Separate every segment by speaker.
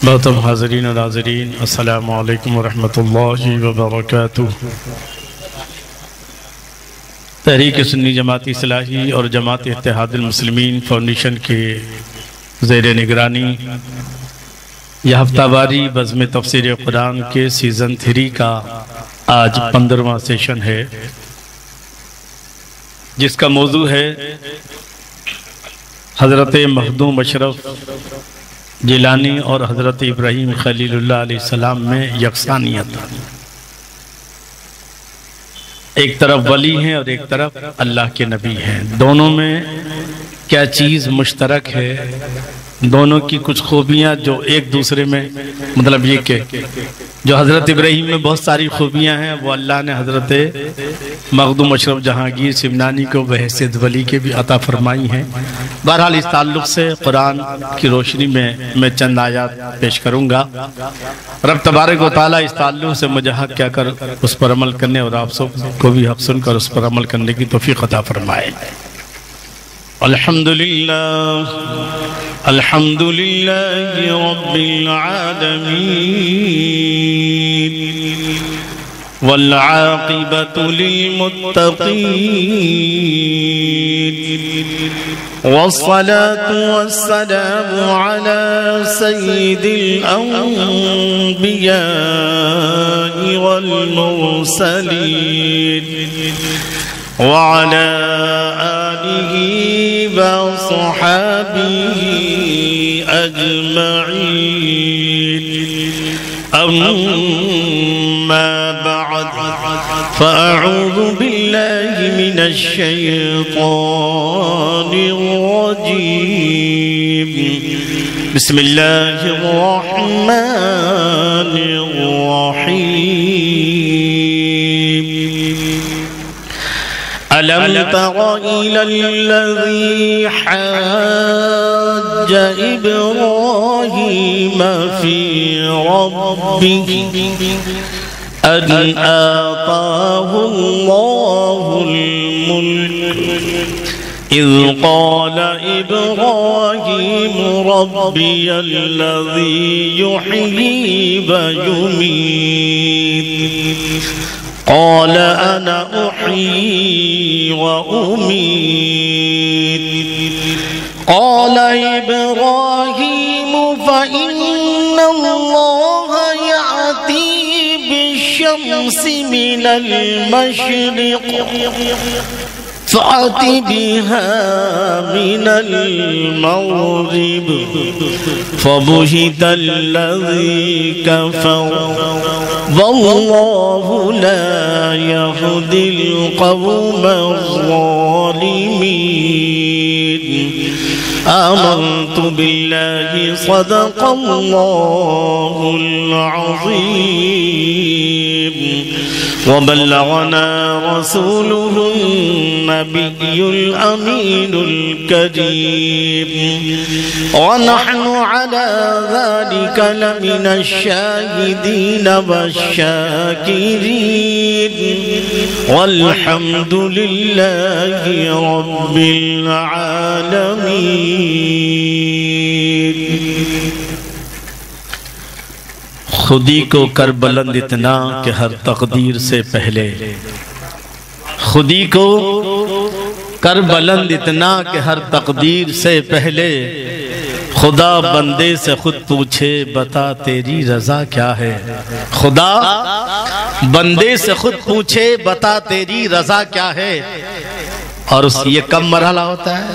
Speaker 1: محترم حاضرین و ناظرین، السلام علیکم ورحمۃ اللہ وبرکاتہ۔ تحریک سنی جماعت اصلاحی اور جماعت اتحاد المسلمین فاؤنڈیشن کے زیر نگرانی یہ ہفتہ واری بزم تفسیر قرآن کے سیزن 3 کا آج 15واں سیشن ہے، جس کا موضوع ہے حضرت مخدوم اشرف جیلانی اور حضرت ابراہیم خلیل اللہ علیہ السلام میں یکسانیت۔ ایک طرف ولی ہیں اور ایک طرف اللہ کے نبی ہیں، دونوں میں کیا چیز مشترک ہے؟ دونوں کی کچھ خوبیاں جو ایک دوسرے میں، مطلب یہ کہ جو حضرت ابراہیم میں بہت ساری خوبیاں ہیں وہ اللہ نے حضرت مخدوم اشرف جہانگیر سمنانی کو بحیثیت ولی کے بھی عطا فرمائی ہیں۔ بہرحال اس تعلق سے قرآن کی روشنی میں چند آیات پیش کروں گا۔ رب تبارک و تعالیٰ اس تعلق سے مجھے حق کیا کر اس پر عمل کرنے اور آپ سب کو بھی حق سن کر اس پر عمل کرنے کی توفیق عطا فرمائے۔ الحمدللہ رب العالمین والعاقبۃ للمتقین والصلاة والسلام على سید الانبیاء والمرسلین وعلى آلہ وصحابہ أجمعين، أما بعد فأعوذ بالله من الشيطان الرجيم، بسم الله الرحمن الرحيم۔ ألم تر إلى الذي حاج إبراهيم في ربه أن آتاه الله الملك إذ قال إبراهيم ربي الذي يحيي ويميت قال أنا أحيي وأميت قال إبراهيم فإن الله يأتي بالشمس من المشرق فأت بها من المغرب فبهت الذي كفر والله لا يهدي القوم الظالمين۔ آمنت بالله صدق الله العظيم وبلغنا رسوله النبي الأمين الكريم ونحن على ذلك لمن الشاهدين والشاكرين والحمد لله رب العالمين۔ خودی کو کر بلند اتنا کہ ہر تقدیر سے پہلے، خودی کو کر بلند اتنا کہ ہر تقدیر سے پہلے، خدا بندے سے خود پوچھے بتا تیری رضا کیا ہے۔ خدا بندے سے خود پوچھے بتا تیری رضا کیا ہے۔ اور یہ کم مرحلہ ہوتا ہے،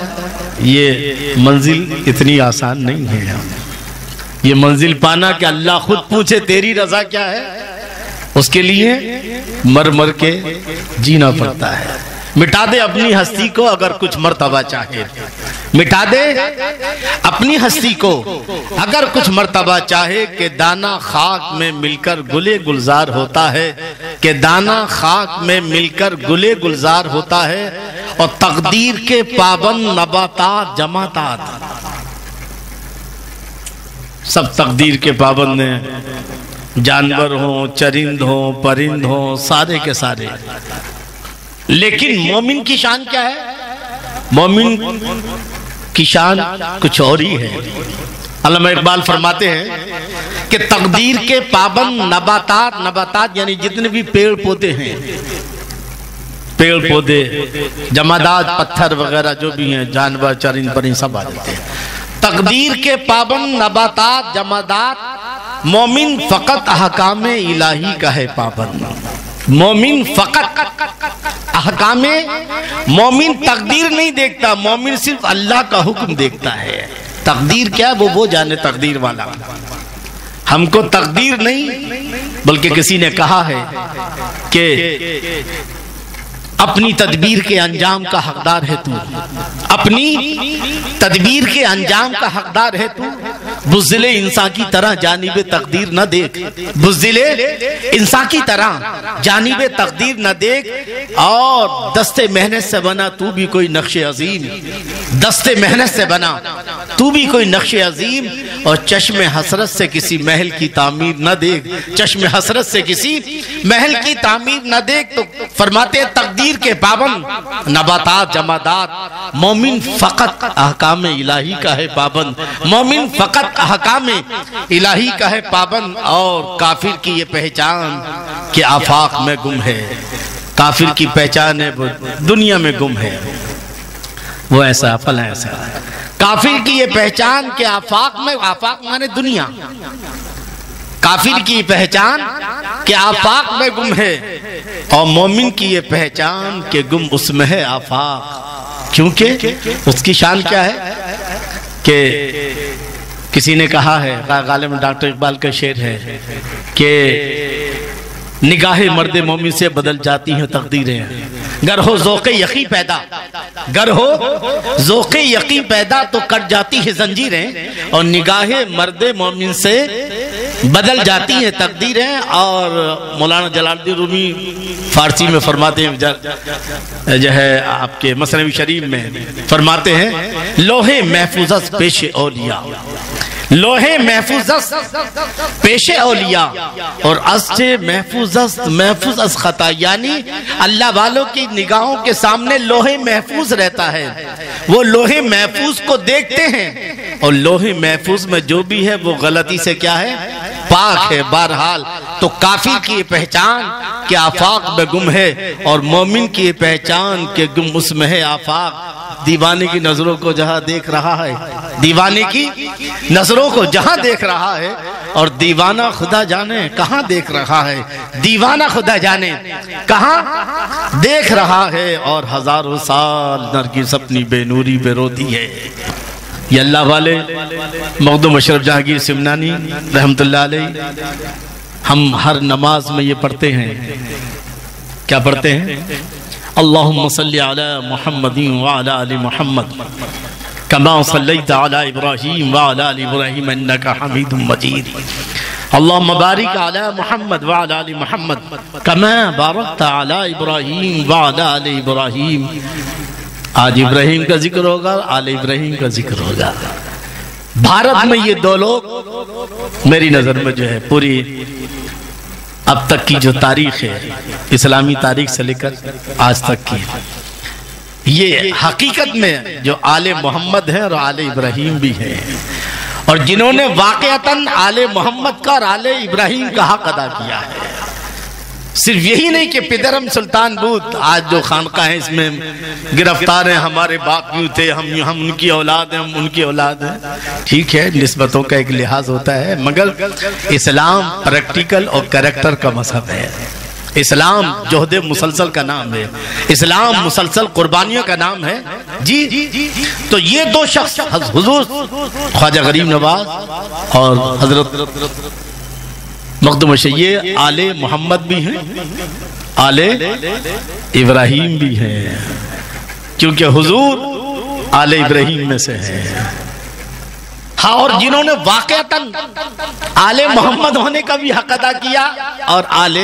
Speaker 1: یہ منزل اتنی آسان نہیں ہے۔ یہ منزل پانا کہ اللہ خود پوچھے تیری رضا کیا ہے، اس کے لیے مر مر کے جینا پڑتا ہے۔ مٹا دے اپنی ہستی کو اگر کچھ مرتبہ چاہے، مٹا دے اپنی ہستی کو اگر کچھ مرتبہ چاہے، کہ دانا خاک میں مل کر گلے گلزار ہوتا ہے، کہ دانا خاک میں مل کر گلے گلزار ہوتا ہے، اور تقدیر کے پابند نباتات جماعتات سب تقدیر کے پابند ہیں، جانور ہوں، چرند ہوں، پرند ہوں، سارے کے سارے۔ لیکن مومن کی شان کیا ہے؟ مومن کی شان کچھ اور ہی ہے۔ علامہ اقبال فرماتے ہیں کہ تقدیر کے پابند نباتات یعنی جتنے بھی پیڑ پودے ہیں، پیڑ پودے، جمادات، پتھر وغیرہ جو بھی ہیں، جانور، چرند پرند سب آ جاتے ہیں۔ تقدیر کے پابند نباتات، جمادات، مومن فقط احکام الہی کا ہے پابند۔ مومن فقط احکام، مومن تقدیر نہیں دیکھتا، مومن صرف اللہ کا حکم دیکھتا ہے۔ تقدیر کیا وہ جانے تقدیر والا، ہم کو تقدیر نہیں، بلکہ کسی نے کہا ہے کہ اپنی تدبیر کے انجام کا حقدار ہے تو، اپنی تدبیر کے انجام کا حقدار ہے تو، بزدل انسان کی طرح جانب تقدیر نہ دیکھ، بزدل انسان کی طرح جانب تقدیر نہ دیکھ، اور دست محنت سے بنا تو بھی کوئی نقش عظیم، دست محنت سے بنا تو بھی کوئی نقش عظیم، اور چشم حسرت سے کسی محل کی تعمیر نہ دیکھ، چشم حسرت سے کسی محل کی تعمیر نہ دیکھ۔ تو فرماتے تقدیر کے پابند نباتات، جمادات، مومن فقط احکام الہی کا ہے پابند، مومن فقط احکام الہی کا ہے پابند، اور کافر کی یہ پہچان کہ آفاق میں گم ہے، کافر کی پہچان ہے وہ دنیا میں گم ہے، وہ ایسا فلاں ایسا، کافر کی یہ پہچان کہ آفاق میں، آفاق مانے دنیا، کافر کی پہچان کہ آفاق میں گم ہے، اور مومن کی یہ پہچان کہ گم اس میں ہے آفاق۔ کیونکہ اس کی شان کیا ہے کہ کسی نے کہا ہے، غالباً ڈاکٹر اقبال کا شعر ہے کہ نگاہ مرد مومن سے بدل جاتی ہیں تقدیریں، گر ہو ذوق یقین پیدا، گر ہو ذوق یقین پیدا تو کٹ جاتی ہے زنجیریں، اور نگاہ مرد مومن سے بدل جاتی ہیں تقدیریں۔ اور مولانا جلال الدین رومی فارسی میں فرماتے ہیں، جو ہے آپ کے مثنوی شریف میں فرماتے ہیں، لوح محفوظ پیش اولیاء، لوح محفوظ پیش اولیاء، اور از محفوظ از خطا، یعنی اللہ والوں کی نگاہوں کے سامنے لوح محفوظ رہتا ہے، وہ لوح محفوظ کو دیکھتے ہیں، اور لوح محفوظ میں جو بھی ہے وہ غلطی سے کیا ہے، پاک ہے بہرحال۔ تو کافر کی پہچان کہ آفاق میں گم ہے، اور مومن کی پہچان کہ گم اس میں ہے آفاق۔ دیوانے کی نظروں کو جہاں دیکھ رہا ہے، دیوانے کی نظروں کو جہاں دیکھ رہا ہے، اور دیوانہ خدا جانے کہاں دیکھ رہا ہے، دیوانہ خدا جانے کہاں دیکھ رہا ہے، اور ہزاروں سال نرگس اپنی بے نوری پہ روتی ہے۔ یہ اللہ والے مخدوم اشرف جہانگیر سمنانی رحمت اللہ علیہ، ہم ہر نماز میں یہ پڑھتے ہیں، کیا پڑھتے ہیں؟ اللہم صلی علی محمد وعلی آل محمد کما صلیت علی ابراہیم وعلی آل ابراہیم انکا حمید مجید، اللہم بارک علی محمد وعلی آل محمد کما بارکت علی ابراہیم وعلی آل ابراہیم۔ آج ابراہیم کا ذکر ہوگا، آل ابراہیم کا ذکر ہوگا۔ بھارت میں یہ دو لوگ میری نظر میں جو ہے پوری اب تک کی جو تاریخ ہے، اسلامی تاریخ سے لے کر آج تک کی، یہ حقیقت میں جو آل محمد ہے اور آل ابراہیم بھی ہے، اور جنہوں نے واقعتاً آل محمد کا اور آل ابراہیم کا حق ادا کیا ہے۔ صرف یہی نہیں کہ پدرم سلطان بود آج جو خانقاہ ہیں اس میں گرفتار ہیں، ہمارے باپ یوں تھے، ہم ان کی اولاد ہیں، ہم ان کی اولاد ہیں، ٹھیک ہے نسبتوں کا ایک لحاظ ہوتا ہے، مگر اسلام پریکٹیکل اور کریکٹر کا مذہب ہے۔ اسلام جہد مسلسل کا نام ہے، اسلام مسلسل قربانیوں کا نام ہے۔ جی تو یہ دو شخص حضور خواجہ غریب نواز اور حضرت مخدوم یہ آل محمد بھی ہیں، آل ابراہیم بھی ہیں، کیونکہ حضور آل ابراہیم میں سے ہے۔ ہاں، اور جنہوں نے واقعتاً آل محمد ہونے کا بھی حق ادا کیا اور آل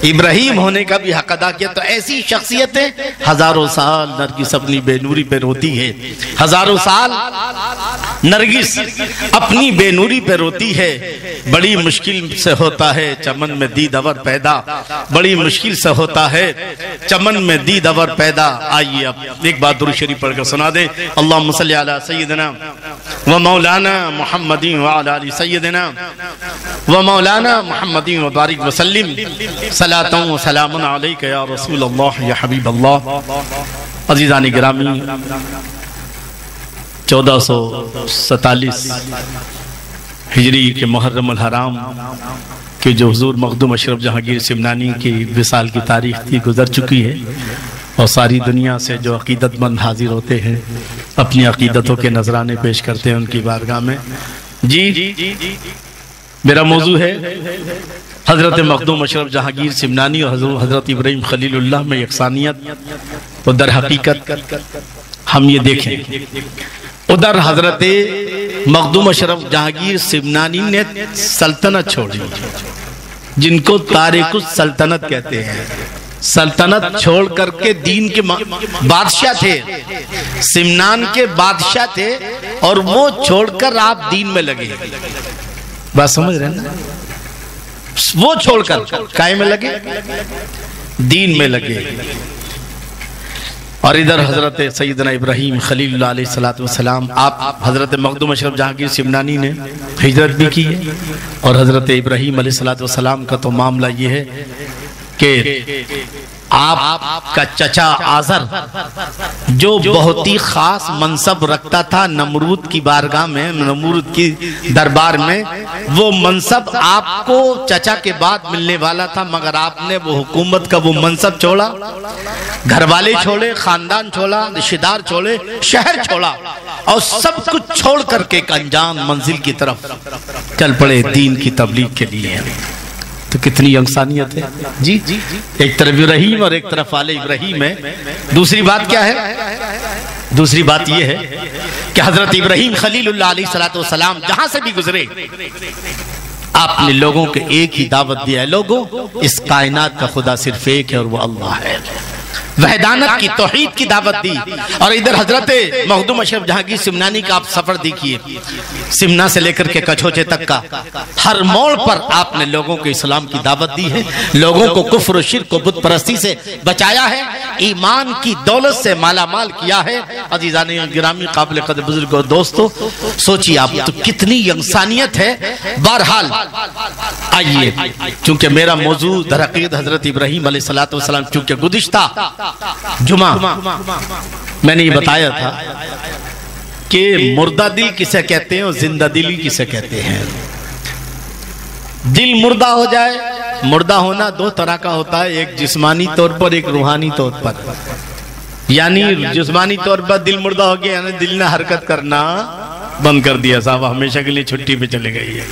Speaker 1: ابراہیم ہونے کا بھی حق ادا کیا، تو ایسی شخصیتیں ہزاروں سال نرگس اپنی بے نوری پہ روتی ہے، ہزاروں سال نرگس اپنی بے نوری پہ روتی ہے۔ بڑی مشکل سے ہوتا ہے چمن میں دید اور پیدا، بڑی مشکل سے ہوتا ہے چمن میں دید اور پیدا۔ آئیے اب ایک بات درود شریف پڑھ کر سنا دیں۔ اللہم صلی علی سیدنا ومولانا محمد وعلى آل سیدنا ومولانا محمد وبارک وسلم صلاۃ و سلام علیک یا رسول اللہ یا حبیب اللہ۔ عزیزان گرامی، 1447 ہجری کے محرم الحرام کہ جو حضور مخدوم اشرف جہانگیر سمنانی کی وصال کی تاریخ تھی گزر چکی ہے، اور ساری دنیا سے جو عقیدت مند حاضر ہوتے ہیں اپنی عقیدتوں کے نذرانے پیش کرتے ہیں ان کی بارگاہ میں۔ جی میرا موضوع ہے حضرت مخدوم اشرف جہانگیر سمنانی اور حضرت ابراہیم خلیل اللہ میں یکسانیت۔ تو در حقیقت ہم یہ دیکھیں، ادھر حضرت مخدوم اشرف جہانگیر سمنانی نے سلطنت چھوڑی، جن کو تارک السلطنت کہتے ہیں، سلطنت چھوڑ کر کے دین کے بادشاہ تھے، سمنان کے بادشاہ تھے، اور وہ چھوڑ کر آپ دین میں لگے۔ بات سمجھ رہے ہیں؟ وہ چھوڑ کر کائے میں لگے؟ دین میں لگے۔ اور ادھر حضرت سیدنا ابراہیم خلیل اللہ علیہ السلام، آپ حضرت مخدوم اشرف جہانگیر سمنانی نے ہجرت بھی کی ہے، اور حضرت ابراہیم علیہ السلام کا تو معاملہ یہ ہے کہ آپ کا چچا آزر جو بہت ہی خاص منصب رکھتا تھا نمرود کی بارگاہ میں، نمرود کی دربار میں، وہ منصب آپ کو چچا کے بعد ملنے والا تھا، مگر آپ نے وہ حکومت کا وہ منصب چھوڑا، گھر والے چھوڑے، خاندان چھوڑا، رشتہ دار چھوڑے، شہر چھوڑا، اور سب کچھ چھوڑ کر کے ایک انجام منزل کی طرف چل پڑے دین کی تبلیغ کے لیے۔ تو کتنی انسانیت ہے جی، ایک طرف ابراہیم اور ایک طرف آل ابراہیم ہے۔ دوسری بات کیا ہے؟ دوسری بات یہ ہے کہ حضرت ابراہیم خلیل اللہ علیہ السلام جہاں سے بھی گزرے آپ نے لوگوں کے ایک ہی دعوت دیا ہے، لوگوں اس کائنات کا خدا صرف ایک ہے اور وہ اللہ ہے، وحدانت کی، توحید کی دعوت دی۔ اور ادھر حضرت مخدوم اشرف جہانگیر سمنانی کا آپ سفر دیکھیے، سمنا سے لے کر کے کچھوچے تک کا ہر موڑ پر آپ نے لوگوں کو اسلام کی دعوت دی ہے، لوگوں کو کفر و شرک و بت پرستی سے بچایا ہے، ایمان کی دولت سے مالا مال کیا ہے۔ عزیزان گرامی، قابل قدر بزرگ اور دوستو، سوچیے آپ تو کتنی انسانیت ہے۔ بہرحال آئیے، چونکہ میرا موضوع در حقیقت حضرت ابراہیم علیہ السلام، چونکہ گزشتہ جمعہ میں نے یہ بتایا تھا کہ مردہ دل کسے کہتے ہیں اور زندہ دلی کسے کہتے ہیں۔ دل مردہ ہو جائے، مردہ ہونا دو طرح کا ہوتا ہے، ایک جسمانی طور پر، ایک روحانی طور پر۔ یعنی جسمانی طور پر دل مردہ ہو گیا، یعنی دل نے حرکت کرنا بند کر دیا، صاحب ہمیشہ کے لیے چھٹی پہ چلے گئی ہے،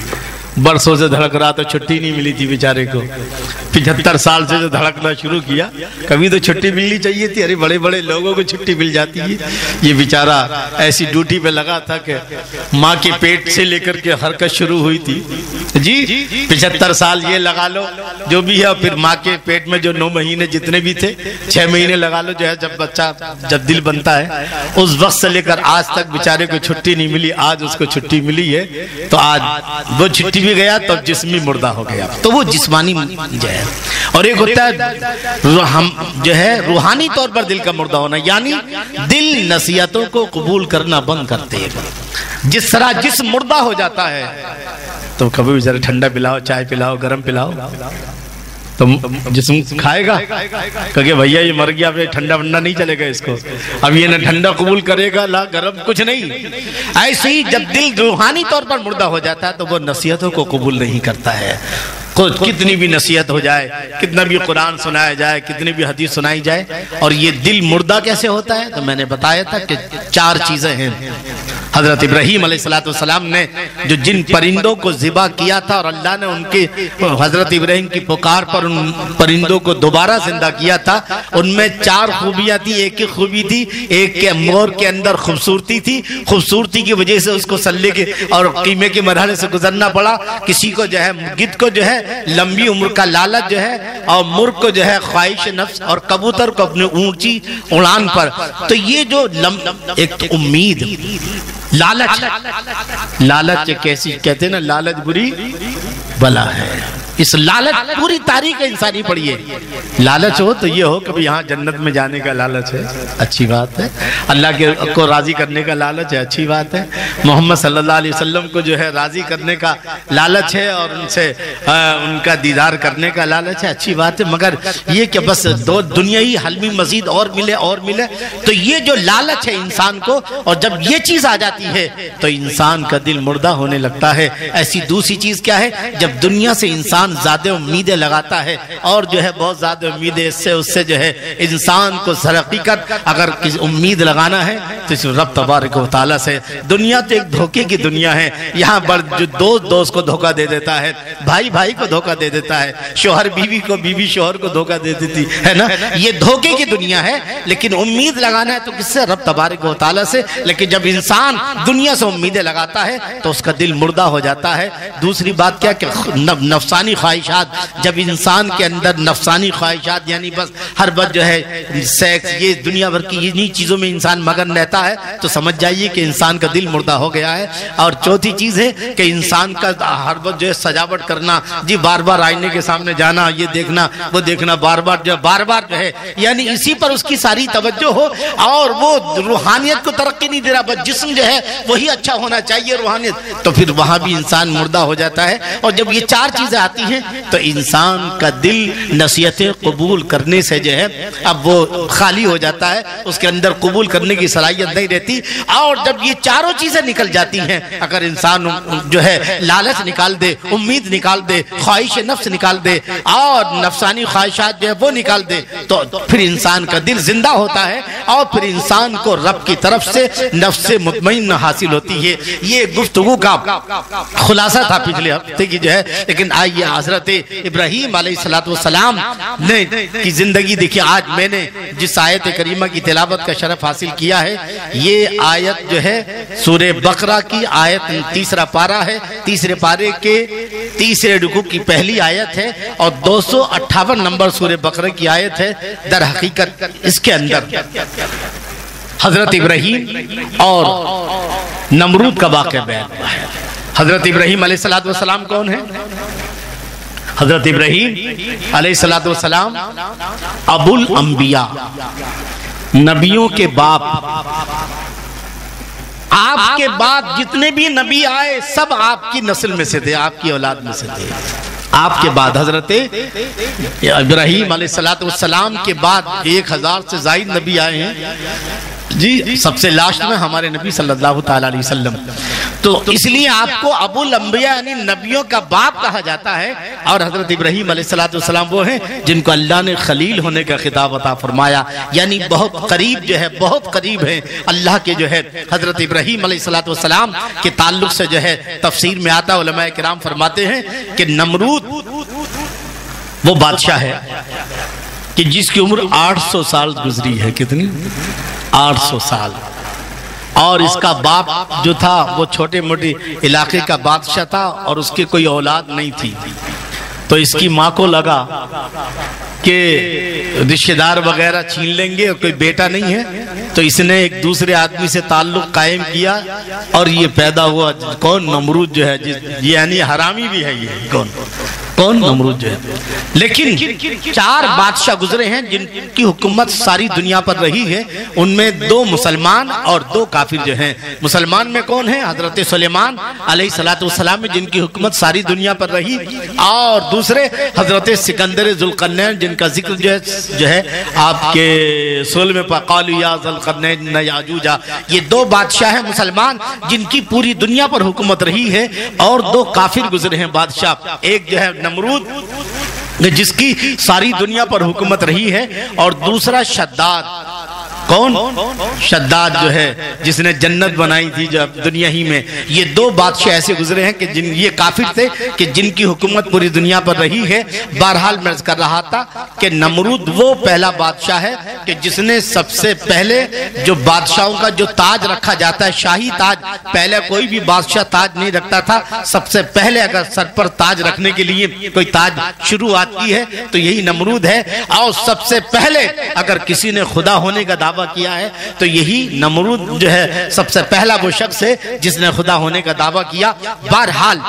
Speaker 1: برسوں سے دھڑک رہا تو چھٹی نہیں ملی تھی بیچارے کو، 75 سال سے جو دھڑکنا شروع کیا، کبھی تو چھٹی ملنی چاہیے تھی، ارے بڑے بڑے لوگوں کو چھٹی مل جاتی ہے، یہ بیچارہ ایسی ڈیوٹی پہ لگا تھا کہ ماں کے پیٹ سے لے کر کے حرکت شروع ہوئی تھی جی، 75 سال یہ لگا لو جو بھی ہے، پھر ماں کے پیٹ میں جو 9 مہینے جتنے بھی تھے، 6 مہینے لگا لو جو ہے، جب بچہ جب دل بنتا ہے، اس وقت سے لے کر آج تک بیچارے کو چھٹی نہیں ملی، آج اس کو چھٹی ملی ہے، تو آج وہ چھٹی بھی گیا تو جسمی مردہ ہو گیا، تو وہ جسمانی جو ہے۔ اور ایک ہوتا ہے جو ہے روحانی طور پر دل کا مردہ ہونا، یعنی دل نصیحتوں کو قبول کرنا بند کرتے ہیں۔ جس طرح جسم مردہ ہو جاتا ہے تو کبھی بھی ذرا ٹھنڈا پلاؤ، چائے پلاؤ، گرم پلاؤ تو جسم کھائے گا، کہے بھئیہ یہ مر گیا، ٹھنڈا ونڈا نہیں چلے گا اس کو، اب یہ نہ ٹھنڈا قبول کرے گا لا گرم کچھ نہیں۔ ایسے ہی جب دل روحانی طور پر مردہ ہو جاتا ہے تو وہ نصیحتوں کو قبول نہیں کرتا ہے، کتنی بھی نصیحت ہو جائے، کتنا بھی قرآن سنایا جائے، کتنی بھی حدیث سنائی جائے۔ اور یہ دل مردہ کیسے ہوتا ہے؟ تو میں نے بتایا تھا کہ 4 چیزیں ہیں۔ حضرت ابراہیم علیہ السلام نے جو جن پرندوں کو ذبح کیا تھا اور اللہ نے ان کے حضرت ابراہیم کی پکار پر ان پرندوں کو دوبارہ زندہ کیا تھا، ان میں 4 خوبیاں تھی۔ ایک کی خوبی تھی، ایک کے مور کے اندر خوبصورتی تھی، خوبصورتی کی وجہ سے اس کو سلے کے اور قیمے کے مرحلے سے گزرنا پڑا۔ کسی کو جو ہے گدھ کو جو ہے لمبی عمر کا لالچ جو ہے، اور مرغ کو جو ہے خواہش نفس، اور کبوتر کو اپنے اونچی اڑان پر۔ تو یہ جو ایک تو امید، لالچ کیسی کہتے ہیں نا، لالچ بری بلا ہے۔ اس لالچ پوری تاریخ انسانی پڑی ہے. لالچ ہو تو یہ ہو کہ یہاں جنت میں جانے کا لالچ ہے، اچھی بات ہے. اللہ کو راضی کرنے کا لالچ ہے، اچھی بات ہے. محمد صلی اللہ علیہ وسلم کو جو ہے راضی کرنے کا لالچ ہے اور ان سے ان کا دیدار کرنے کا لالچ ہے، اچھی بات ہے. مگر یہ کہ بس دو دنیا ہی حلمی مزید اور ملے تو یہ جو لالچ ہے انسان کو، اور جب یہ چیز آ جاتی ہے تو انسان کا دل مردہ ہونے لگتا ہے. ایسی دوسری چیز کیا ہے؟ جب دنیا سے انسان زیادہ امیدیں لگاتا ہے اور جو ہے بہت زیادہ امیدیں اس سے جو ہے انسان کو حقیقت اگر کسی امید لگانا ہے تو اس رب تبارک و تعالیٰ سے. دنیا تو ایک دھوکے کی دنیا ہے. یہاں پر جو دوست کو دھوکہ دے دیتا ہے، بھائی کو دھوکہ دے دیتا ہے، شوہر بیوی کو، بیوی شوہر کو دھوکہ دے دیتی ہے نا. یہ دھوکے کی دنیا ہے. لیکن امید لگانا ہے تو کس سے؟ رب تبارک و تعالیٰ سے. لیکن جب انسان دنیا سے امیدیں لگاتا ہے تو اس کا دل مردہ ہو جاتا ہے. دوسری بات کیا کہ نفسانی خواہشات، جب انسان کے اندر نفسانی خواہشات یعنی بس ہر وقت جو ہے سیکس، یہ دنیا بھر کی انہی چیزوں میں انسان مگن رہتا ہے تو سمجھ جائیے کہ انسان کا دل مردہ ہو گیا ہے. اور چوتھی چیز ہے کہ انسان کا ہر وقت جو ہے سجاوٹ کرنا، جی بار بار آئینے کے سامنے جانا، یہ دیکھنا وہ دیکھنا، بار بار جو ہے یعنی اسی پر اس کی ساری توجہ ہو. اور وہ روحانیت کو ترقی نہیں دے رہا، بس جسم جو ہے وہی اچھا ہونا چاہیے روحانیت، تو پھر وہاں بھی انسان مردہ ہو جاتا ہے. اور جب یہ چار چیزیں آتی ہیں تو انسان کا دل نصیحتیں قبول کرنے سے جو ہے اب وہ خالی ہو جاتا ہے، اس کے اندر قبول کرنے کی صلاحیت نہیں رہتی. اور جب یہ چاروں چیزیں نکل جاتی ہیں، اگر انسان جو ہے لالچ نکال دے، امید نکال دے، خواہش نفس نکال دے اور نفسانی خواہشات جو ہے وہ نکال دے تو پھر انسان کا دل زندہ ہوتا ہے اور پھر انسان کو رب کی طرف سے نفس مطمئن حاصل ہوتی ہے. یہ گفتگو کا خلاصہ تھا پچھلے ہفتے کی جو ہے. لیکن آئیے حضرت ابراہیم علیہ السلام نے کی زندگی دیکھیں. آج میں نے جس آیت کریمہ کی تلاوت کا شرف حاصل کیا ہے، یہ آیت جو ہے سورہ بقرہ کی آیت 3 پارہ ہے. 3 پارے کے 3 رکوع کی پہلی آیت ہے اور 258 نمبر سورہ بقرہ کی آیت ہے. در حقیقت اس کے اندر حضرت ابراہیم اور نمرود کا واقعہ بیان ہوا ہے. حضرت ابراہیم علیہ السلام کون ہے؟ حضرت ابراہیم علیہ السلام ابو الانبیاء، نبیوں کے باپ. آپ کے بعد جتنے بھی نبی آئے سب آپ کی نسل میں سے تھے، آپ کی اولاد میں سے تھے. آپ کے بعد حضرت ابراہیم علیہ السلام کے بعد 1000 سے زائد نبی آئے ہیں. جی سب سے لاسٹ میں ہمارے نبی صلی اللہ تعالیٰ علیہ وسلم. تو اس لیے آپ کو ابو الانبیاء یعنی نبیوں کا باپ کہا جاتا ہے. اور حضرت ابراہیم علیہ السلام وہ ہیں جن کو اللہ نے خلیل ہونے کا خطاب عطا فرمایا، یعنی بہت قریب جو ہے، بہت قریب ہیں اللہ کے جو ہے. حضرت ابراہیم علیہ السلام کے تعلق سے جو ہے تفسیر میں آتا، علماء کرام فرماتے ہیں کہ نمرود وہ بادشاہ ہے کہ جس کی عمر 800 سال گزری ہے. کتنی؟ 800 سال. اور اس کا باپ جو تھا وہ چھوٹے موٹے علاقے کا بادشاہ تھا اور اس کے کوئی اولاد نہیں تھی. تو اس کی ماں کو لگا کہ رشتہ دار وغیرہ چھین لیں گے اور کوئی بیٹا نہیں ہے، تو اس نے ایک دوسرے آدمی سے تعلق قائم کیا اور یہ پیدا ہوا. کون؟ نمرود جو ہے، یعنی حرامی بھی ہے. یہ کون؟ نمرود جو ہے. لیکن 4 بادشاہ گزرے ہیں جن کی حکومت ساری دنیا پر رہی ہے. ان میں 2 مسلمان اور 2 کافر جو ہیں. مسلمان میں کون ہیں؟ حضرت سلیمان علیہ السلام میں جن کی حکومت ساری دنیا پر رہی، اور دوسرے حضرت سکندر ذوالقرنین جن کا ذکر جو ہے آپ کے سورہ میں قالوا یا ذوالقرنین ان یاجوج. یہ 2 بادشاہ ہیں مسلمان جن کی پوری دنیا پر حکومت رہی ہے، اور 2 کافر گزرے ہیں بادشاہ. ایک جو ہے نمرود جس کی ساری دنیا پر حکومت رہی ہے، اور دوسرا شداد. کون؟ شداد جو ہے جس نے جنت بنائی تھی جب دنیا ہی میں. یہ 2 بادشاہ ایسے گزرے ہیں کہ یہ کافر تھے کہ جن کی حکومت پوری دنیا پر رہی ہے. بہرحال میں عرض کر رہا تھا کہ نمرود وہ پہلا بادشاہ ہے کہ جس نے سب سے پہلے جو بادشاہوں کا جو تاج رکھا جاتا ہے، شاہی تاج، پہلے کوئی بھی بادشاہ تاج نہیں رکھتا تھا. سب سے پہلے اگر سر پر تاج رکھنے کے لیے کوئی تاج شروعات کی ہے تو یہی نمرود ہے. اور سب سے پہلے اگر کسی نے خدا ہونے کا دعویٰ دعویٰ کیا ہے تو یہی نمرود جو ہے سب سے پہلا وہ شخص ہے جس نے خدا ہونے کا دعویٰ کیا۔ بہرحال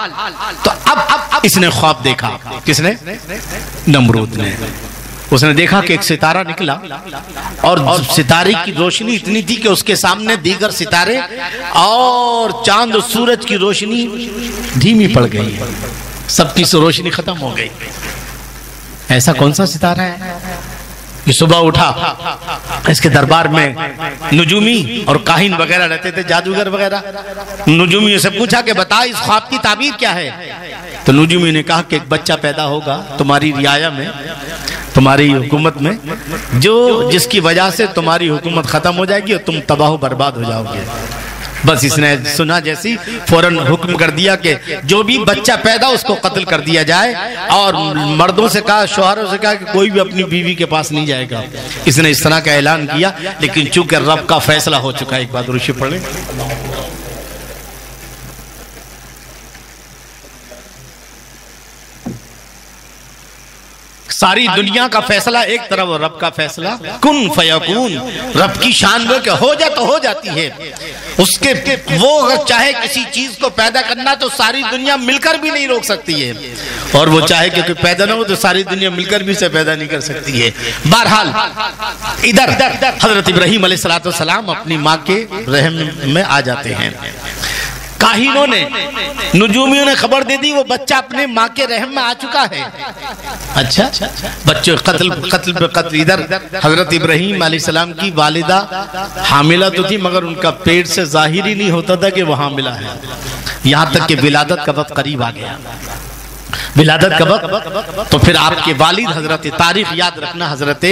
Speaker 1: تو اب اس نے خواب دیکھا، کس نے؟ نمرود نے۔ اس نے دیکھا کہ ایک ستارہ نکلا اور ستارے کی روشنی اتنی تھی کہ اس کے سامنے دیگر ستارے اور چاند و سورج کی روشنی دھیمی پڑ گئی، سب کی روشنی ختم ہو گئی۔ ایسا کون سا ستارہ ہے؟ یہ صبح اٹھا، اس کے دربار میں نجومی اور کاہن وغیرہ رہتے تھے، جادوگر وغیرہ۔ نجومی سے پوچھا کہ بتا اس خواب کی تعبیر کیا ہے؟ تو نجومی نے کہا کہ ایک بچہ پیدا ہوگا تمہاری رعایا میں، تمہاری حکومت میں، جس کی وجہ سے تمہاری حکومت ختم ہو جائے گی اور تم تباہ و برباد ہو جاؤ گے۔ بس اس نے سنا جیسی فوراً حکم کر دیا کہ جو بھی بچہ پیدا اس کو قتل کر دیا جائے، اور مردوں سے کہا، شوہروں سے کہا کہ کوئی بھی اپنی بیوی کے پاس نہیں جائے گا۔ اس نے اس طرح کا اعلان کیا، لیکن چونکہ رب کا فیصلہ ہو چکا ہے۔ ایک بات روشی پڑھ لیں۔ ساری دنیا کا فیصلہ ایک طرف اور رب کا فیصلہ کن فیکون، رب کی شان وہ کہ ہو جا تو ہو جاتی ہے۔ اس کے وہ اگر چاہے کسی چیز کو پیدا کرنا تو ساری دنیا مل کر بھی نہیں روک سکتی ہے، اور وہ چاہے کہ کوئی پیدا نہ ہو تو ساری دنیا مل کر بھی اسے پیدا نہیں کر سکتی ہے۔ بہرحال ادھر حضرت ابراہیم علیہ السلام اپنی ماں کے رحم میں آ جاتے ہیں۔ کاہنوں نے، نجومیوں نے خبر دے دی وہ بچہ اپنے ماں کے رحم میں آ چکا ہے۔ اچھا، بچے قتل پہ قتل۔ ادھر حضرت ابراہیم علیہ السلام کی والدہ حاملہ تو تھی، مگر ان کا پیٹ سے ظاہر ہی نہیں ہوتا تھا کہ وہ حاملہ ہے، یہاں تک کہ ولادت کا وقت قریب آ گیا۔ ولادت کا وقت تو پھر آپ کے والد حضرت، تاریخ یاد رکھنا، حضرت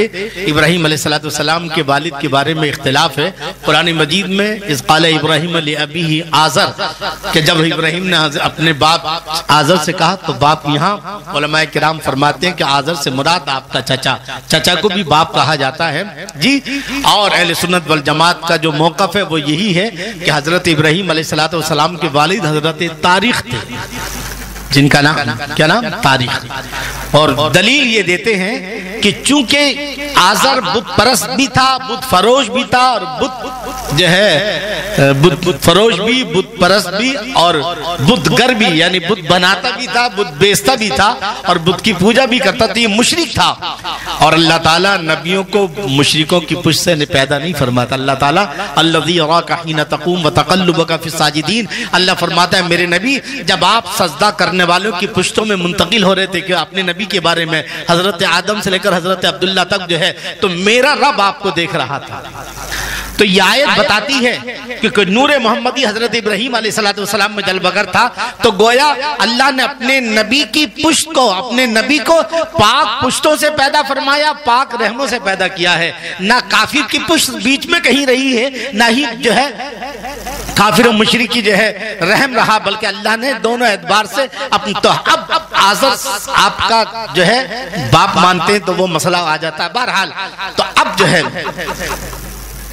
Speaker 1: ابراہیم علیہ السلام کے والد کے بارے میں اختلاف ہے قرآن مجید میں۔ اذ قال ابراہیم لأبیہ آزر، کہ جب ابراہیم نے اپنے باپ آزر سے کہا تو باپ، یہاں علماء کرام فرماتے ہیں کہ آزر سے مراد آپ کا چچا کو بھی باپ کہا جاتا ہے جی۔ اور اہل سنت والجماعت کا جو موقف ہے وہ یہی ہے کہ حضرت ابراہیم علیہ السلام کے والد حضرت تاریخ تھے، جن کا نام کیا نام؟ تاریخ۔ اور دلیل یہ دیتے ہیں کہ چونکہ آزر بت پرست بھی تھا، بت فروش بھی تھا، اور بت جو ہے بت فروش بھی، بت پرست بھی، اور بت گر بھی، یعنی بت بناتا بھی تھا، بت بیچتا بھی تھا، اور بت کی پوجا بھی کرتا تھا، یہ مشرک تھا۔ اور اللہ تعالیٰ نبیوں کو مشرکوں کی پشت سے پیدا نہیں فرماتا۔ اللہ تعالیٰ الذی یراک حین تقوم وتقلبک فی الساجدین، اللہ فرماتا ہے میرے نبی جب آپ سجدہ کرنے والوں کی پشتوں میں منتقل ہو رہے تھے، کہ اپنے نبی کے بارے میں حضرت آدم سے لے کر حضرت عبداللہ تک جو ہے، تو میرا رب آپ کو دیکھ رہا تھا۔ تو یہ آیت بتاتی ہے کہ نور محمدی حضرت ابراہیم علیہ السلام میں جلوہ گر تھا، تو گویا اللہ نے اپنے نبی کی پشت کو، اپنے نبی کو پاک پشتوں سے پیدا فرمایا، پاک رحموں سے پیدا کیا ہے۔ نہ کافر کی پشت بیچ میں کہیں رہی ہے، نہ ہی جو ہے کافر و مشرک کی جو ہے رحم رہا، بلکہ اللہ نے دونوں اعتبار سے تو اب آزر آپ کا جو ہے باپ مانتے ہیں تو وہ مسئلہ آ جاتا ہے۔ بہرحال تو اب جو ہے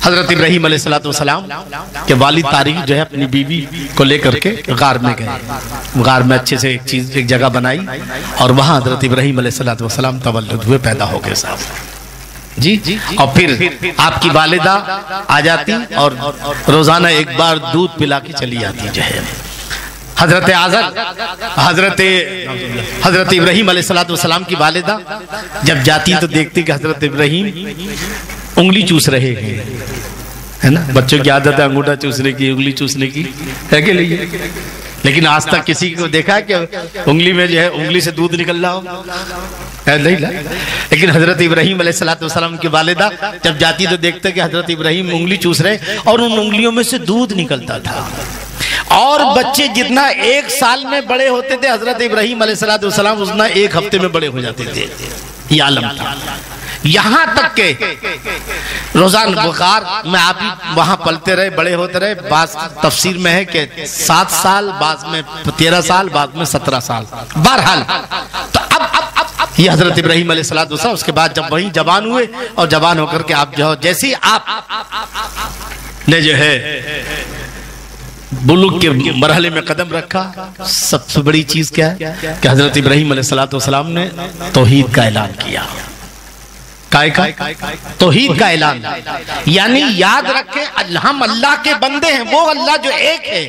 Speaker 1: حضرت ابراہیم علیہ السلام کے والد تاریخ جو ہے اپنی بیوی کو لے کر کے غار میں گئے، غار میں اچھے سے ایک جگہ بنائی، اور وہاں حضرت ابراہیم علیہ السلام تولد ہوئے، پیدا ہو گئے صاحب جی۔ اور پھر آپ کی والدہ آ جاتی اور روزانہ ایک بار دودھ پلا کے چلی آتی جو ہے۔ حضرت آزر، حضرت ابراہیم علیہ السلام کی والدہ جب جاتی تو دیکھتی کہ حضرت ابراہیم انگلی چوس رہے ہیں، ہے نا، بچوں کی عادت ہے انگوٹھا چوسنے کی، انگلی چوسنے کی، ہے کہ نہیں؟ لیکن آج تک کسی کو دیکھا ہے کہ انگلی میں جو ہے انگلی سے دودھ نکل رہا ہو؟ نہیں، لیکن حضرت ابراہیم علیہ السلام کی والدہ جب جاتی تو دیکھتے کہ حضرت ابراہیم انگلی چوس رہے اور ان انگلیوں میں سے دودھ نکلتا تھا۔ اور بچے جتنا ایک سال میں بڑے ہوتے تھے حضرت ابراہیم علیہ السلام اتنا ایک ہفتے میں بڑے ہو جاتے تھے، یہ عالم تھا۔ یہاں تک کہ روزان بخار میں آپ وہاں پلتے رہے، بڑے ہوتے رہے، بعض تفسیر میں ہے کہ 7 سال، بعض میں 13 سال، بعض میں 17 سال۔ بہرحال تو اب یہ حضرت ابراہیم علیہ السلام اس کے بعد جب وہیں جوان ہوئے، اور جوان ہو کر کے آپ جو جیسے ہی آپ نے جو ہے بلوغ کے مرحلے میں قدم رکھا، سب سے بڑی چیز کیا ہے کہ حضرت ابراہیم علیہ السلام نے توحید کا اعلان کیا۔ توحید کا اعلان، یعنی یاد رکھیں ہم اللہ کے بندے ہیں، وہ اللہ جو ایک ہے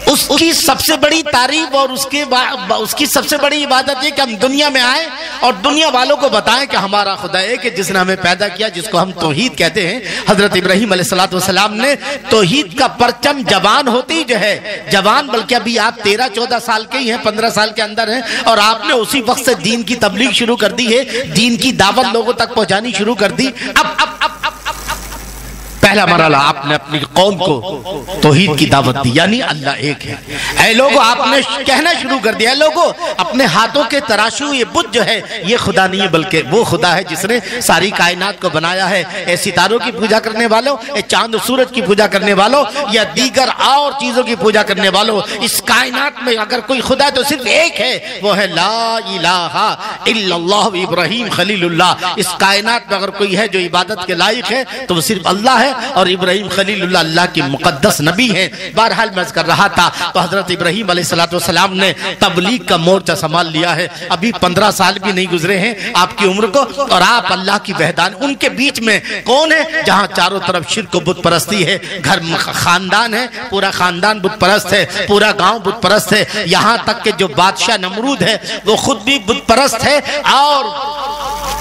Speaker 1: اس کی سب سے بڑی تعریف اور اس کی سب سے بڑی عبادت یہ کہ ہم دنیا میں آئیں اور دنیا والوں کو بتائیں کہ ہمارا خدا ایک ہے جس نے ہمیں پیدا کیا، جس کو ہم توحید کہتے ہیں۔ حضرت ابراہیم علیہ السلام نے توحید کا پرچم جوان ہوتی جو ہے، جوان بلکہ ابھی آپ 13-14 سال کے ہی ہیں، 15 سال کے اندر ہیں، اور آپ نے اسی وقت سے دین کی تبلیغ شروع کر دی ہے، دین کی دعوت لوگوں تک پہنچانی شروع کر دی۔ اب پہلا مرحلہ آپ نے اپنی قوم کو توحید کی دعوت دی، یعنی اللہ ایک ہے۔ اے لوگوں، آپ نے کہنا شروع کر دیا، اے لوگوں اپنے ہاتھوں کے تراشو یہ بت جو ہے یہ خدا نہیں ہے بلکہ وہ خدا ہے جس نے ساری کائنات کو بنایا ہے۔ اے ستاروں کی پوجا کرنے والوں، اے چاند و سورج کی پوجا کرنے والوں یا دیگر اور چیزوں کی پوجا کرنے والوں، اس کائنات میں اگر کوئی خدا ہے تو صرف ایک ہے، وہ ہے لا الہ الا اللہ ابراہیم خلیل اللہ۔ اس کائنات میں اگر کوئی ہے جو عبادت کے لائق ہے تو وہ صرف اللہ ہے، اور ابراہیم خلیل اللہ اللہ کی مقدس نبی ہیں۔ بہرحال میں کر رہا تھا تو حضرت ابراہیم علیہ السلام نے تبلیغ کا مورچہ سنبھال لیا ہے، ابھی 15 سال بھی نہیں گزرے ہیں آپ کی عمر کو، اور آپ اللہ کی وحدان ان کے بیچ میں کون ہے جہاں چاروں طرف شرک و بت پرستی ہے، گھر خاندان ہے، پورا خاندان بت پرست ہے، پورا گاؤں بت پرست ہے، یہاں تک کہ جو بادشاہ نمرود ہے وہ خود بھی بت پرست ہے اور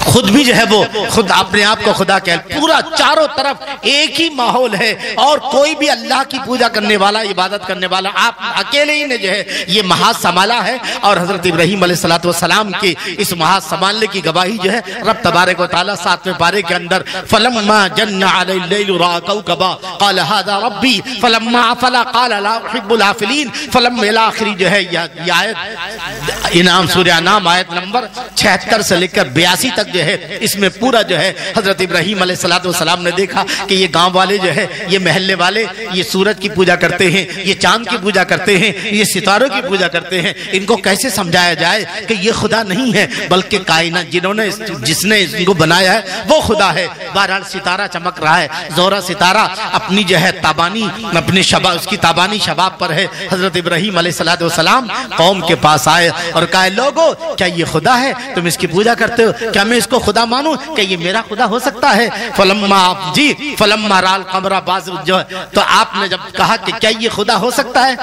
Speaker 1: خود بھی جو ہے وہ خود اپنے آپ کو خدا کہہ، پورا چاروں طرف ایک ہی ماحول ہے اور کوئی بھی اللہ کی پوجا کرنے والا، عبادت کرنے والا آپ اکیلے ہی نے جو ہے یہ محاذ سنبھالا ہے۔ اور حضرت ابراہیم علیہ السلام کی اس محاذ سنبھالنے کی گواہی جو ہے رب تبارک و تعالیٰ 7ویں پارے کے اندر فلما جن علی اللیل رأى کوكبا قال هذا ربی فلما افل قال لا احب الافلین فلما الاخری جو ہے یہ آیت انعام سورہ انعام آیت نمبر 76 سے لے کر 82 تک جو ہے اس میں پورا جو ہے حضرت ابراہیم علیہ السلام نے دیکھا کہ یہ گاؤں والے جو ہے یہ محلے والے یہ سورج کی پوجا کرتے ہیں، یہ چاند کی پوجا کرتے ہیں، یہ ستاروں کی پوجا کرتے ہیں، ان کو کیسے سمجھایا جائے کہ یہ خدا نہیں ہے بلکہ کائنات جس نے ان کو بنایا ہے وہ خدا ہے۔ بہرحال ستارہ چمک رہا ہے، زہرہ ستارہ اپنی جو ہے تابانی اپنے شباب اس کی تابانی شباب پر ہے۔ حضرت ابراہیم علیہ السلام قوم کے پاس آئے اور کہا لوگوں کیا یہ خدا ہے، تم اس کی پوجا کرتے ہو، کیا میں اس کو خدا مانوں کہ یہ میرا خدا ہو سکتا ہے؟ فلما رأى القمر بازغا جو تو آپ نے جب کہا کہ کیا یہ خدا ہو سکتا ہے،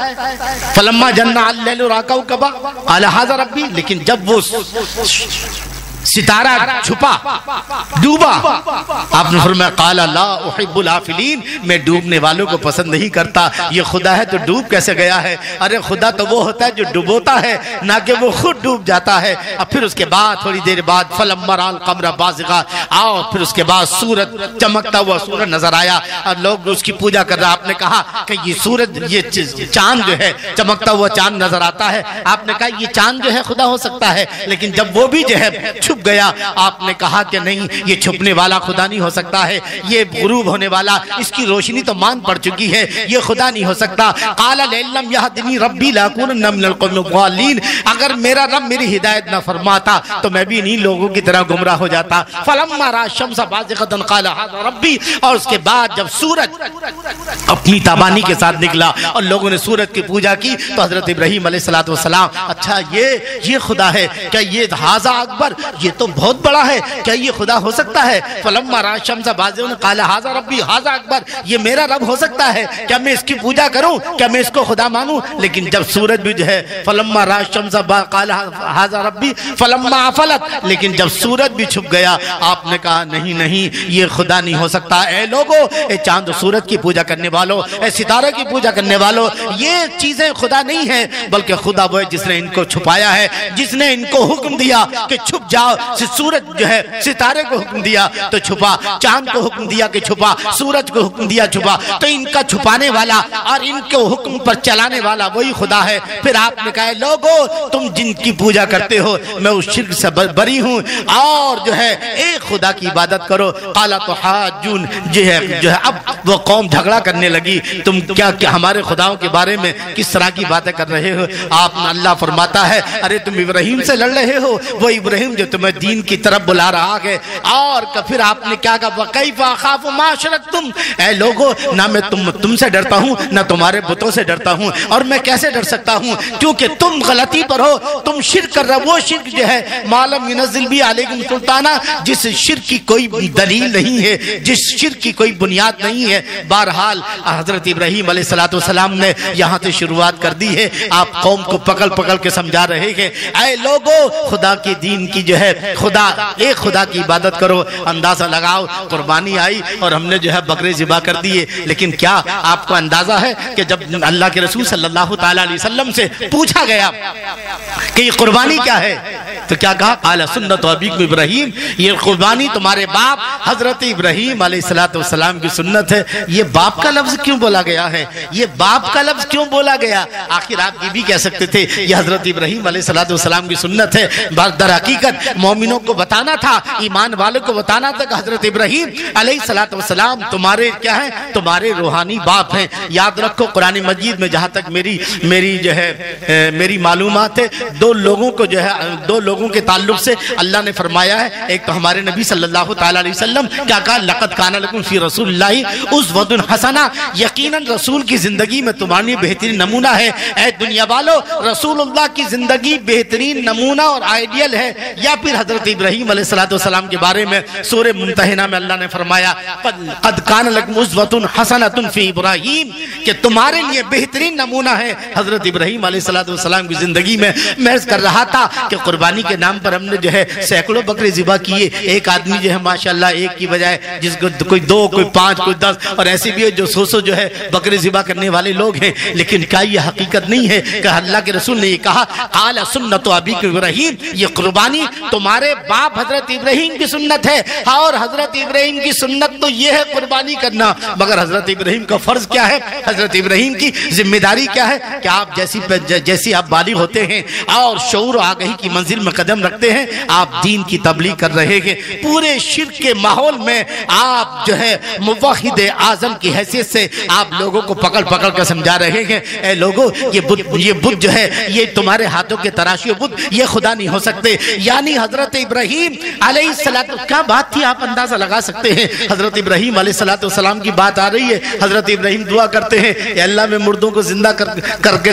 Speaker 1: فلما جن علی اللیل رأى کوكبا قال هذا ربی، لیکن جب وہ ستارہ چھپا ڈوبا آپ نے فرمایا قال لا احب الافلین، میں ڈوبنے والوں کو پسند نہیں کرتا۔ یہ خدا ہے تو ڈوب کیسے گیا ہے؟ ارے خدا تو وہ ہوتا ہے جو ڈوبوتا ہے نہ کہ وہ خود ڈوب جاتا ہے۔ اب پھر اس کے بعد تھوڑی دیر بعد فلما رأى القمر بازغا، اور پھر اس کے بعد سورج چمکتا ہوا سورج نظر آیا اور لوگ اس کی پوجا کر رہا۔ آپ نے کہا کہ یہ سورج یہ چاند جو ہے چمکتا ہوا چاند نظر آتا ہے، آپ نے کہا یہ چاند جو ہے خدا ہو سکتا ہے، لیکن جب وہ بھی جو ہے چھپ گیا آپ نے کہا کہ نہیں یہ چھپنے والا خدا نہیں ہو سکتا ہے، یہ غروب ہونے والا اس کی روشنی تو مان پڑ چکی ہے، یہ خدا نہیں ہو سکتا۔ قال لئن لم يهدني ربي لأكونن من القوم الضالين، اگر میرا رب میری ہدایت نہ فرماتا تو میں بھی انہی لوگوں کی طرح گمراہ ہو جاتا۔ فلما رأى الشمس بازغة قال هذا ربي، اور اس کے بعد جب سورج اپنی تابانی کے ساتھ نکلا اور لوگوں نے سورج کی پوجا کی تو حضرت ابراہیم علیہ السلام اچھا یہ خدا ہے کیا؟ یہ ھذا اکبر، یہ تو بہت بڑا ہے، کیا یہ خدا ہو سکتا ہے؟ فلما رأى الشمس بازغة قال هذا ربي هذا اکبر، یہ میرا رب ہو سکتا ہے، کیا میں اس کی پوجا کروں، کیا میں اس کو خدا مانوں؟ لیکن جب سورج بھی جو ہے فلما رأى الشمس قال هذا ربي فلما افلت، لیکن جب سورج بھی چھپ گیا آپ نے کہا نہیں یہ خدا نہیں ہو سکتا۔ اے لوگوں، اے چاند و سورج کی پوجا کرنے والوں، اے ستارہ کی پوجا کرنے والوں، یہ چیزیں خدا نہیں ہیں بلکہ خدا وہ ہے جس نے ان کو چھپایا ہے، جس نے ان کو حکم دیا کہ چھپ جاؤ۔ سورج جو ہے ستارے کو حکم دیا تو چھپا، چاند کو حکم دیا کہ چھپا، سورج کو حکم دیا چھپا، تو ان کا چھپانے والا اور ان کو حکم پر چلانے والا وہی خدا ہے۔ پھر آپ نے کہا لوگو تم جن کی پوجا کرتے ہو میں اس شرک سے بری ہوں اور جو ہے ایک خدا کی عبادت کرو۔ قال تحاجون، جو ہے اب وہ قوم جھگڑا کرنے لگی، تم کیا ہمارے خداؤں کے بارے میں کس طرح کی باتیں کر رہے ہو؟ آپ نے اللہ فرماتا ہے ارے تم ابراہیم سے لڑ رہے ہو، وہ ابراہیم جو تم تمہیں دین کی طرف بلا رہا ہے۔ اور پھر آپ نے کیا کہا وَكَيْفَ أَخَافُ مَا أَشْرَكْتُمْ، اے لوگو نہ میں تم سے ڈرتا ہوں نہ تمہارے بتوں سے ڈرتا ہوں، اور میں کیسے ڈر سکتا ہوں کیونکہ تم غلطی پر ہو، تم شرک کر رہے ہو، وہ شرک جو ہے مَا لَمْ يُنَزِّلْ بِهِ عَلَيْكُمْ سُلْطَانًا، جس شرک کی کوئی دلیل نہیں ہے، جس شرک کی کوئی بنیاد نہیں ہے۔ بہرحال حضرت ابراہیم علیہ السلام نے یہاں سے شروعات کر دی ہے، آپ قوم کو پکڑ پکڑ کے سمجھا رہے ہیں اے لوگو خدا کے دین کی جو ہے ایک خدا کی عبادت کرو۔ اندازہ لگاؤ قربانی آئی اور ہم نے جو ہے بکرے ذبح کر دیے، لیکن کیا آپ کو اندازہ ہے کہ جب اللہ کے رسول صلی اللہ تعالیٰ علیہ وسلم سے پوچھا گیا کہ یہ قربانی کیا ہے تو کیا کہا قال سنت ابیکم ابراہیم، یہ قربانی تمہارے باپ حضرت ابراہیم علیہ السلام کی سنت ہے۔ یہ باپ کا لفظ کیوں بولا گیا ہے؟ یہ باپ کا لفظ کیوں بولا گیا؟ آخر آپ یہ بھی کہہ سکتے تھے یہ حضرت ابراہیم علیہ السلام کی سنت ہے۔ در حقیقت مومنوں کو بتانا تھا، ایمان والوں کو بتانا تھا کہ حضرت ابراہیم علیہ السلام تمہارے کیا ہیں؟ تمہارے روحانی باپ ہیں۔ یاد رکھو قرآن مجید میں جہاں تک میری معلومات ہے، دو لوگوں کے تعلق سے اللہ نے فرمایا ہے، ایک تو ہمارے نبی صلی اللہ تعالیٰ علیہ وسلم کیا کہا لقد کان لکم فی رسول اللہ اسوۃ حسنہ، یقیناً رسول کی زندگی میں تمہاری بہترین نمونہ ہے۔ اے دنیا والو رسول اللہ کی زندگی بہترین نمونہ اور آئیڈیل ہے۔ یا پھر حضرت ابراہیم علیہ السلام کے بارے میں سورہ ممتحنہ میں اللہ نے فرمایا قد کان لکم اسوۃ حسنۃ فی ابراہیم، کہ تمہارے لیے بہترین نمونہ ہے حضرت ابراہیم علیہ السلام کی زندگی میں۔ میں کر رہا تھا کہ قربانی کے نام پر ہم نے جو ہے سینکڑوں بکرے ذبح کیے، ایک آدمی جو ہے ماشاءاللہ ایک کی بجائے جس کو کوئی 2 کوئی 5 کوئی 10 اور ایسے بھی ہے جو 100 جو ہے بکرے ذبح کرنے والے لوگ ہیں، لیکن کیا یہ حقیقت نہیں ہے کہ اللہ کے رسول نے یہ کہا قال سنت ابیکم ابراہیم، یہ قربانی تمہارے باپ حضرت ابراہیم کی سنت ہے، اور حضرت ابراہیم کی سنت تو یہ ہے قربانی کرنا، مگر حضرت ابراہیم کا فرض کیا ہے، حضرت ابراہیم کی ذمہ داری کیا ہے کہ آپ جیسی آپ بالغ ہوتے ہیں اور شعور و آگہی کی منزل میں قدم رکھتے ہیں، آپ دین کی تبلیغ کر رہے ہیں، پورے شرک کے ماحول میں آپ جو ہے موحد اعظم کی حیثیت سے آپ لوگوں کو پکڑ پکڑ کر سمجھا رہے ہیں اے لوگوں یہ بت جو ہے یہ تمہارے ہاتھوں کے تراشی بت یہ خدا نہیں ہو سکتے۔ یعنی حضرت ابراہیم علیہ السلام کیا بات تھی آپ اندازہ لگا سکتے ہیں۔ حضرت ابراہیم علیہ السلام کی بات آ رہی ہے، حضرت ابراہیم دعا کرتے ہیں اے اللہ میں مردوں کو زندہ کر کے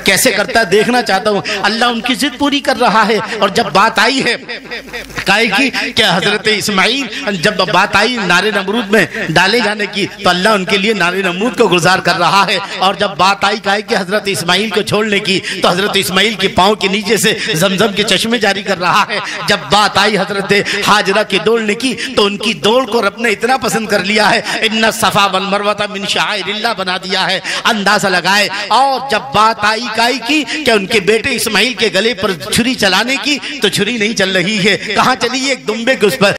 Speaker 1: کیسے کرتا ہے دیکھنا چاہتا ہوں، اللہ ان کی ضد پوری کر رہا ہے۔ اور جب بات آئی ہے کہ حضرت اسماعیل جب بات آئی نار نمرود میں ڈالے جانے کی تو اللہ ان کے لیے نار نمرود کو گزار کر رہا ہے، اور جب بات آئی کہ حضرت اسماعیل کو چھوڑنے کی تو حضرت اسماعیل کے پاؤں کے نیچے سے زمزم کے چشمے جاری کر رہا ہے۔ جب بات آئی حضرت ہاجرہ کی دوڑنے کی تو ان کی دوڑ کو رب نے اتنا پسند کر لیا ہے، ان الصفا والمروہ من شعائر اللہ بنا دیا ہے، اندازہ لگائے۔ اور جب بات آئی کی کہ ان کے بیٹے اسماعیل کے گلے پر چھری چلانے کی تو چھری نہیں چل رہی ہے، کہاں چلی ہے؟ ایک دمبے کے اس پر